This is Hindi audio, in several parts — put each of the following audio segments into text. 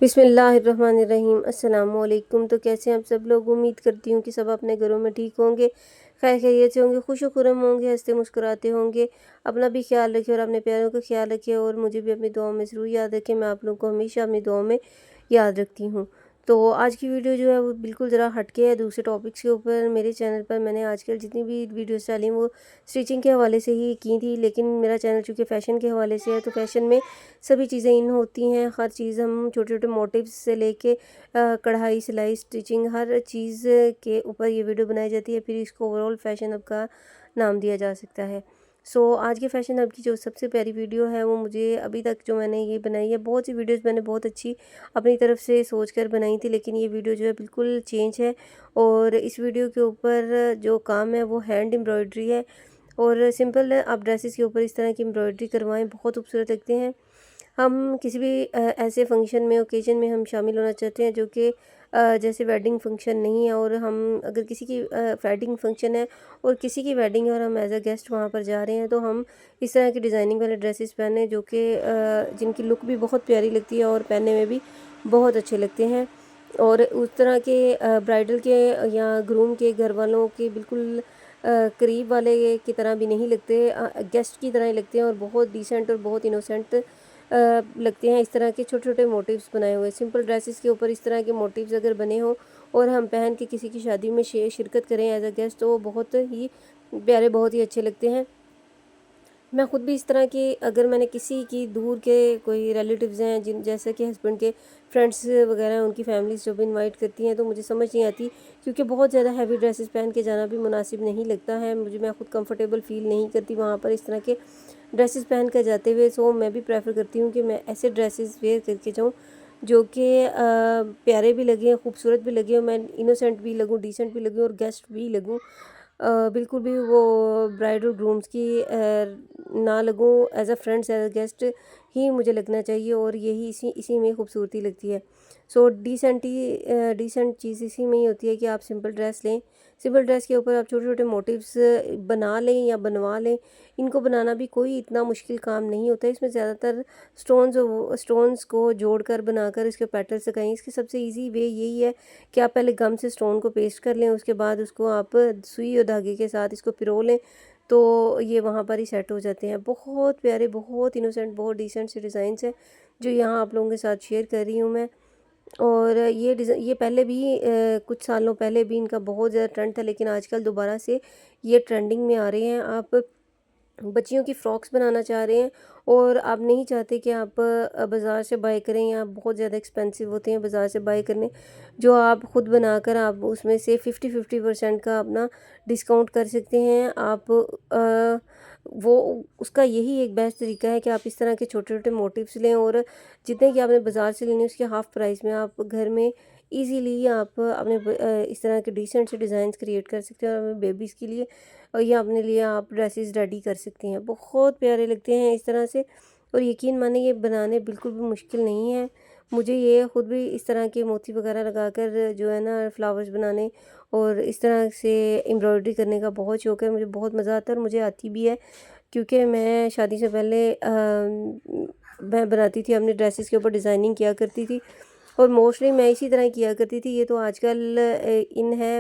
बिस्मिल्लाहिर्रहमानिर्रहीम। अस्सलाम वालेकुम। तो कैसे हैं आप सब लोग? उम्मीद करती हूँ कि सब अपने घरों में ठीक होंगे, खैर खैरियत से होंगे, खुश खुरम होंगे, हंसते मुस्कुराते होंगे। अपना भी ख्याल रखिए और अपने प्यारों का ख्याल रखिए और मुझे भी अपनी दुआओं में ज़रूर याद रखें। मैं आप लोगों को हमेशा अपनी दुआओं में याद रखती हूँ। तो आज की वीडियो जो है वो बिल्कुल ज़रा हटके है दूसरे टॉपिक्स के ऊपर। मेरे चैनल पर मैंने आजकल जितनी भी वीडियोस डाली हैं वो स्टिचिंग के हवाले से ही की थी, लेकिन मेरा चैनल चूँकि फ़ैशन के हवाले से है तो फ़ैशन में सभी चीज़ें इन होती हैं। हर चीज़ हम छोटे छोटे मोटिव्स से लेके कढ़ाई सिलाई स्टिचिंग हर चीज़ के ऊपर ये वीडियो बनाई जाती है, फिर इसको ओवरऑल फ़ैशन हब का नाम दिया जा सकता है। आज के फ़ैशन हब की जो सबसे प्यारी वीडियो है वो मुझे अभी तक जो मैंने ये बनाई है, बहुत सी वीडियोस मैंने बहुत अच्छी अपनी तरफ से सोच कर बनाई थी, लेकिन ये वीडियो जो है बिल्कुल चेंज है। और इस वीडियो के ऊपर जो काम है वो हैंड एम्ब्रॉयडरी है और सिंपल आप ड्रेसेस के ऊपर इस तरह की एम्ब्रॉयडरी करवाएं, बहुत खूबसूरत लगते हैं। हम किसी भी ऐसे फंक्शन में ओकेजन में हम शामिल होना चाहते हैं जो कि जैसे वेडिंग फंक्शन नहीं है, और हम अगर किसी की वेडिंग फंक्शन है और किसी की वेडिंग है और हम एज अ गेस्ट वहाँ पर जा रहे हैं, तो हम इस तरह की डिज़ाइनिंग वाले ड्रेसेस पहने जो कि जिनकी लुक भी बहुत प्यारी लगती है और पहनने में भी बहुत अच्छे लगते हैं। और उस तरह के ब्राइडल के या ग्रूम के घर वालों के बिल्कुल करीब वाले की तरह भी नहीं लगते, गेस्ट की तरह ही लगते हैं और बहुत डिसेंट और बहुत इनोसेंट लगते हैं। इस तरह के छोटे छोटे मोटिव्स बनाए हुए सिंपल ड्रेसेस के ऊपर इस तरह के मोटिव्स अगर बने हों और हम पहन के किसी की शादी में शिरकत करें एज अ गेस्ट, तो वो बहुत ही प्यारे, बहुत ही अच्छे लगते हैं। मैं ख़ुद भी इस तरह की, अगर मैंने किसी की दूर के कोई रिलेटिव्स हैं जिन जैसे कि हस्बैंड के फ्रेंड्स वगैरह हैं, उनकी फैमिलीज जब इनवाइट करती हैं तो मुझे समझ नहीं आती, क्योंकि बहुत ज़्यादा हैवी ड्रेसेस पहन के जाना भी मुनासिब नहीं लगता है मुझे। मैं ख़ुद कंफर्टेबल फ़ील नहीं करती वहाँ पर इस तरह के ड्रेसेस पहन कर जाते हुए। मैं भी प्रेफर करती हूँ कि मैं ऐसे ड्रेसेस वेयर करके जाऊँ जो कि प्यारे भी लगें, खूबसूरत भी लगें, मैं इनोसेंट भी लगूँ, डिसेंट भी लगूँ और गेस्ट भी लगूँ। बिल्कुल भी वो ब्राइड और ग्रूम्स की ना लगूँ, as a friends as a guest ही मुझे लगना चाहिए, और यही इसी इसी में खूबसूरती लगती है। डिसेंट चीज़ इसी में ही होती है कि आप सिंपल ड्रेस लें, सिंपल ड्रेस के ऊपर आप छोटे छोटे मोटिव्स बना लें या बनवा लें। इनको बनाना भी कोई इतना मुश्किल काम नहीं होता है। इसमें ज़्यादातर स्टोन्स को जोड़कर बनाकर इसके पेटल्स लगाएं। इसकी सबसे इजी वे यही है कि आप पहले गम से स्टोन को पेस्ट कर लें, उसके बाद उसको आप सुई और धागे के साथ इसको पिरो लें, तो ये वहाँ पर ही सेट हो जाते हैं। बहुत प्यारे, बहुत इनोसेंट, बहुत डिसेंट से डिज़ाइंस हैं जो यहाँ आप लोगों के साथ शेयर कर रही हूँ मैं। और ये पहले भी कुछ सालों पहले भी इनका बहुत ज़्यादा ट्रेंड था, लेकिन आजकल दोबारा से ये ट्रेंडिंग में आ रहे हैं। आप बच्चियों की फ़्रॉक्स बनाना चाह रहे हैं और आप नहीं चाहते कि आप बाज़ार से बाय करें, या बहुत ज़्यादा एक्सपेंसिव होते हैं बाज़ार से बाय करने, जो आप ख़ुद बनाकर आप उसमें से 50% का अपना डिस्काउंट कर सकते हैं। आप वो उसका यही एक बेस्ट तरीका है कि आप इस तरह के छोटे छोटे मोटिव्स लें और जितने कि आपने बाज़ार से लेने उसके हाफ़ प्राइस में आप घर में इजीली आप अपने इस तरह के डिसेंट से डिज़ाइन क्रिएट कर सकते हैं और अपने बेबीज़ के लिए और ये अपने लिए आप ड्रेसेस रेडी कर सकती हैं। बहुत प्यारे लगते हैं इस तरह से, और यकीन माने ये बनाने बिल्कुल भी मुश्किल नहीं है। मुझे ये ख़ुद भी इस तरह के मोती वगैरह लगाकर जो है ना फ्लावर्स बनाने और इस तरह से एम्ब्रॉयडरी करने का बहुत शौक़ है। मुझे बहुत मज़ा आता है और मुझे आती भी है, क्योंकि मैं शादी से पहले मैं बनाती थी, अपने ड्रेसेस के ऊपर डिज़ाइनिंग किया करती थी और मोस्टली मैं इसी तरह किया करती थी। ये तो आजकल इन है,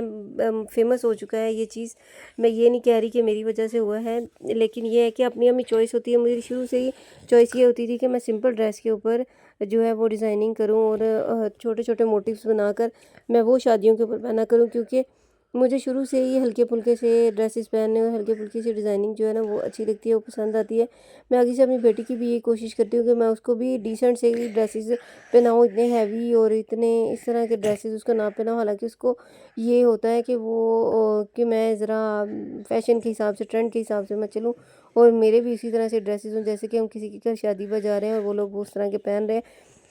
फेमस हो चुका है ये चीज़। मैं ये नहीं कह रही कि मेरी वजह से हुआ है, लेकिन ये है कि अपनी अपनी चॉइस होती है। मेरी शुरू से ही चॉइस ये होती थी कि मैं सिंपल ड्रेस के ऊपर जो है वो डिज़ाइनिंग करूं और छोटे छोटे मोटिव्स बनाकर मैं वो शादियों के ऊपर पहना करूं, क्योंकि मुझे शुरू से ही हल्के फुल्के से ड्रेसेस पहनने और हल्के फुल्के से डिज़ाइनिंग जो है ना वो अच्छी लगती है, वो पसंद आती है। मैं आगे से अपनी बेटी की भी यही कोशिश करती हूँ कि मैं उसको भी डिसेंट से ही ड्रेसेस पहनाऊँ, इतने हैवी और इतने इस तरह के ड्रेसेस उसको ना पहनाऊँ। हालांकि उसको ये होता है कि वो कि मैं ज़रा फैशन के हिसाब से, ट्रेंड के हिसाब से मैं चलूँ और मेरे भी इसी तरह से ड्रेसेस हों, जैसे कि हम किसी के घर शादी पर जा रहे हैं और वो लोग उस तरह के पहन रहे हैं।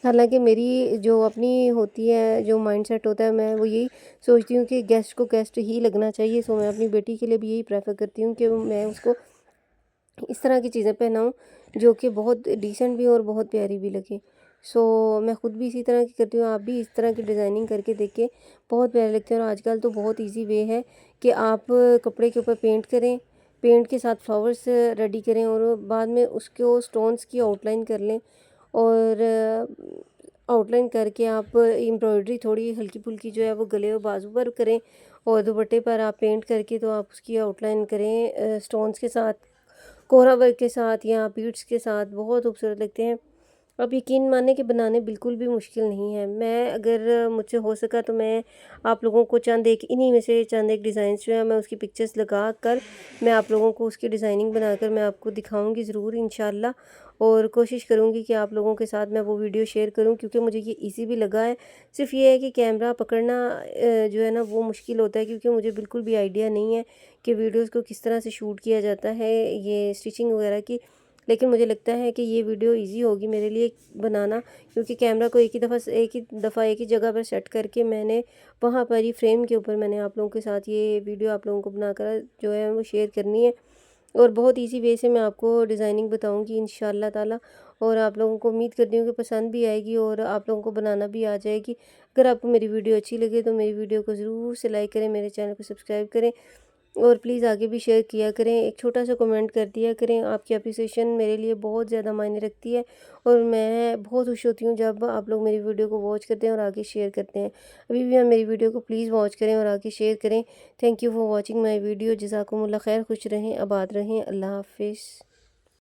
हालांकि मेरी जो अपनी होती है, जो माइंडसेट होता है, मैं वो यही सोचती हूँ कि गेस्ट को गेस्ट ही लगना चाहिए। मैं अपनी बेटी के लिए भी यही प्रेफर करती हूँ कि मैं उसको इस तरह की चीज़ें पहनाऊँ जो कि बहुत डिसेंट भी और बहुत प्यारी भी लगे। मैं ख़ुद भी इसी तरह की करती हूँ। आप भी इस तरह की डिज़ाइनिंग करके देखें, बहुत प्यारे लगते हैं। और आजकल तो बहुत इजी वे है कि आप कपड़े के ऊपर पेंट करें, पेंट के साथ फ्लावर्स रेडी करें और बाद में उसको स्टोन्स की आउटलाइन कर लें और आउट लाइन करके आप एम्ब्रॉयडरी थोड़ी हल्की फुल्की जो है वो गले और बाजू पर करें, और दुपट्टे पर आप पेंट करके तो आप उसकी आउटलाइन करें स्टोन्स के साथ, कोहरा वर्क के साथ या बीड्स के साथ, बहुत खूबसूरत लगते हैं। आप यकीन माने कि बनाने बिल्कुल भी मुश्किल नहीं है। मैं अगर मुझसे हो सका तो मैं आप लोगों को चंद एक इन्हीं में से चंद एक डिज़ाइंस जो है मैं उसकी पिक्चर्स लगा कर मैं आप लोगों को उसकी डिज़ाइनिंग बनाकर मैं आपको दिखाऊंगी ज़रूर इंशाल्लाह। और कोशिश करूंगी कि आप लोगों के साथ मैं वो वीडियो शेयर करूं, क्योंकि मुझे ये इजी भी लगा है। सिर्फ ये है कि कैमरा पकड़ना जो है ना वो मुश्किल होता है, क्योंकि मुझे बिल्कुल भी आइडिया नहीं है कि वीडियोज़ को किस तरह से शूट किया जाता है, ये स्टिचिंग वगैरह की। लेकिन मुझे लगता है कि ये वीडियो इजी होगी मेरे लिए बनाना, क्योंकि कैमरा को एक ही जगह पर सेट करके मैंने वहाँ पर ही फ्रेम के ऊपर मैंने आप लोगों के साथ ये वीडियो आप लोगों को बनाकर जो है वो शेयर करनी है। और बहुत इजी वे से मैं आपको डिज़ाइनिंग बताऊंगी इंशाल्लाह ताला। और आप लोगों को उम्मीद करती हूँ कि पसंद भी आएगी और आप लोगों को बनाना भी आ जाएगी। अगर आपको मेरी वीडियो अच्छी लगे तो मेरी वीडियो को ज़रूर से लाइक करें, मेरे चैनल को सब्सक्राइब करें और प्लीज़ आगे भी शेयर किया करें। एक छोटा सा कमेंट कर दिया करें, आपकी अप्रिसिएशन मेरे लिए बहुत ज़्यादा मायने रखती है। और मैं बहुत खुश होती हूँ जब आप लोग मेरी वीडियो को वॉच करते हैं और आगे शेयर करते हैं। अभी भी आप मेरी वीडियो को प्लीज़ वॉच करें और आगे शेयर करें। Thank you for watching my video. जज़ाकुमुल्लाह खैर। खुश रहें, आबाद रहें। अल्लाह हाफिज़।